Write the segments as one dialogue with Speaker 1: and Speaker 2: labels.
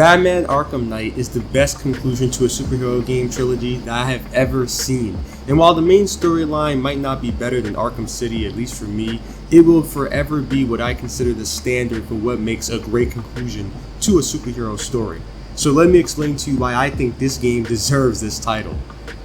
Speaker 1: Batman Arkham Knight is the best conclusion to a superhero game trilogy that I have ever seen. And while the main storyline might not be better than Arkham City, at least for me, it will forever be what I consider the standard for what makes a great conclusion to a superhero story. So let me explain to you why I think this game deserves this title.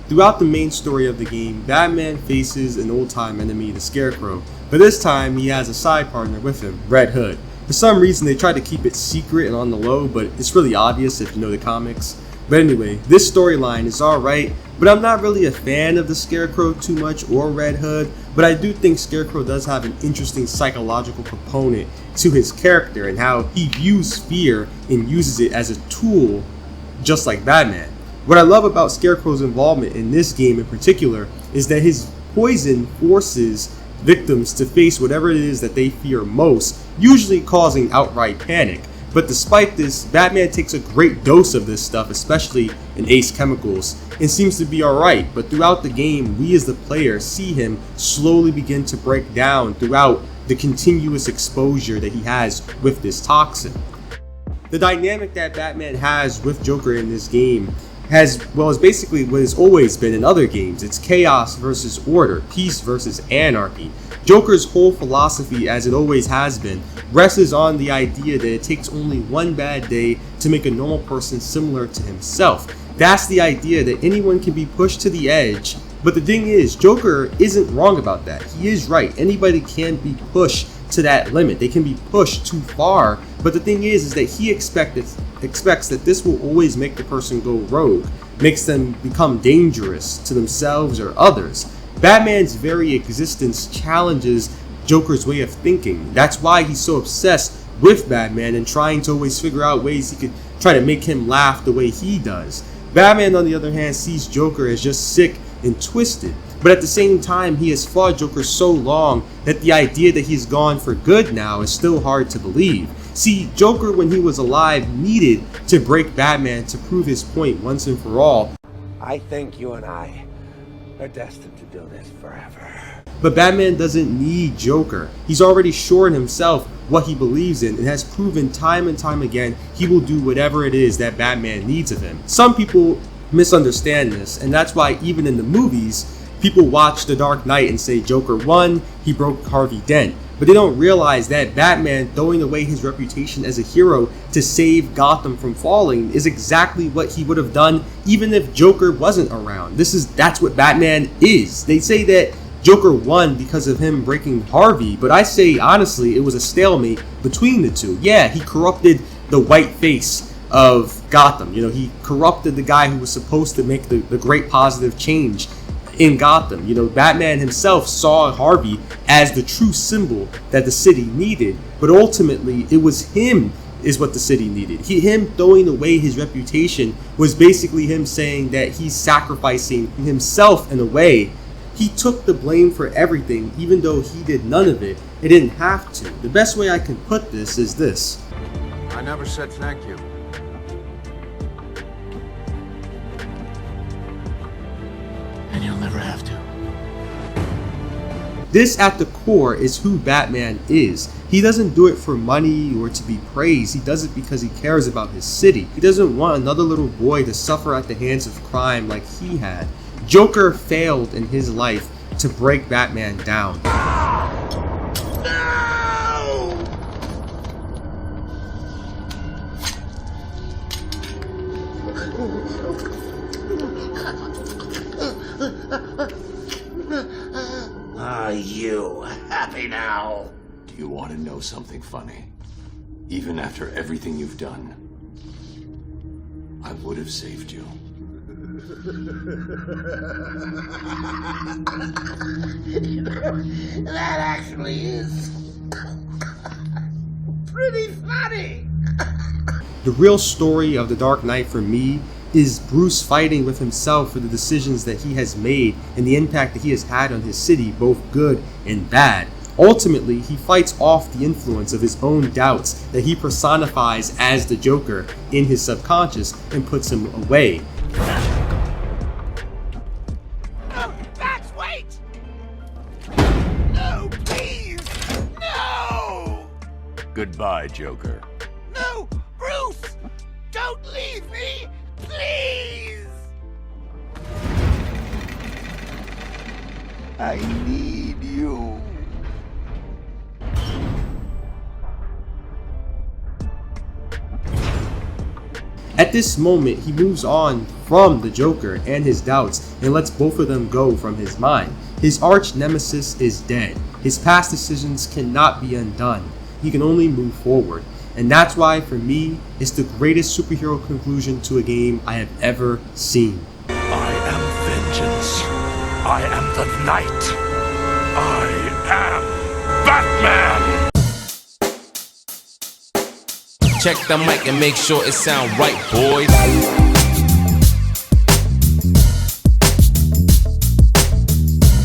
Speaker 1: Throughout the main story of the game, Batman faces an old-time enemy, the Scarecrow, but this time he has a side partner with him, Red Hood. For some reason they try to keep it secret and on the low, but it's really obvious if you know the comics. But anyway, this storyline is alright, but I'm not really a fan of the Scarecrow too much or Red Hood, but I do think Scarecrow does have an interesting psychological component to his character and how he views fear and uses it as a tool just like Batman. What I love about Scarecrow's involvement in this game in particular is that his poison forces victims to face whatever it is that they fear most, usually causing outright panic. But despite this, Batman takes a great dose of this stuff, especially in Ace Chemicals, and seems to be alright. But throughout the game, we as the player see him slowly begin to break down throughout the continuous exposure that he has with this toxin. The dynamic that Batman has with Joker in this game is basically what has always been in other games. It's chaos versus order, peace versus anarchy. Joker's whole philosophy, as it always has been, rests on the idea that it takes only one bad day to make a normal person similar to himself. That's the idea that anyone can be pushed to the edge. But the thing is, Joker isn't wrong about that. He is right. Anybody can be pushed to that limit. They can be pushed too far. But the thing is that he expects that this will always make the person go rogue, makes them become dangerous to themselves or others. Batman's very existence challenges Joker's way of thinking. That's why he's so obsessed with Batman and trying to always figure out ways he could try to make him laugh the way he does. Batman, on the other hand, sees Joker as just sick and twisted. But at the same time, he has fought Joker so long that the idea that he's gone for good now is still hard to believe. See, Joker, when he was alive, needed to break Batman to prove his point once and for all.
Speaker 2: I think you and I are destined to do this forever.
Speaker 1: But Batman doesn't need Joker. He's already sure in himself what he believes in and has proven time and time again he will do whatever it is that Batman needs of him. Some people misunderstand this, and that's why even in the movies, people watch The Dark Knight and say Joker won, he broke Harvey Dent. But they don't realize that Batman throwing away his reputation as a hero to save Gotham from falling is exactly what he would have done even if Joker wasn't around. That's what Batman is. They say that Joker won because of him breaking Harvey, but I say honestly it was a stalemate between the two. Yeah, he corrupted the white face of Gotham. He corrupted the guy who was supposed to make the great positive change in Gotham. Batman himself saw Harvey as the true symbol that the city needed, but ultimately it was him is what the city needed. Him throwing away his reputation was basically him saying that he's sacrificing himself in a way. He took the blame for everything, even though he did none of it. He didn't have to. The best way I can put this is this.
Speaker 3: I never said thank you. And you'll never have to.
Speaker 1: This at the core is who Batman is. He doesn't do it for money or to be praised. He does it because he cares about his city. He doesn't want another little boy to suffer at the hands of crime like he had. Joker failed in his life to break Batman down.
Speaker 2: Are you happy now?
Speaker 3: Do you want to know something funny? Even after everything you've done, I would have saved you.
Speaker 2: That actually is pretty funny.
Speaker 1: The real story of The Dark Knight for me is Bruce fighting with himself for the decisions that he has made and the impact that he has had on his city, both good and bad. Ultimately, he fights off the influence of his own doubts that he personifies as the Joker in his subconscious and puts him away.
Speaker 2: No, Max, wait! No, please! No!
Speaker 3: Goodbye, Joker.
Speaker 2: No, Bruce! Don't leave me! Please! I need you.
Speaker 1: At this moment, he moves on from the Joker and his doubts and lets both of them go from his mind. His arch nemesis is dead. His past decisions cannot be undone. He can only move forward. And that's why, for me, it's the greatest superhero conclusion to a game I have ever seen.
Speaker 2: I am vengeance. I am the night. I am Batman!
Speaker 4: Check the mic and make sure it sound right, boys.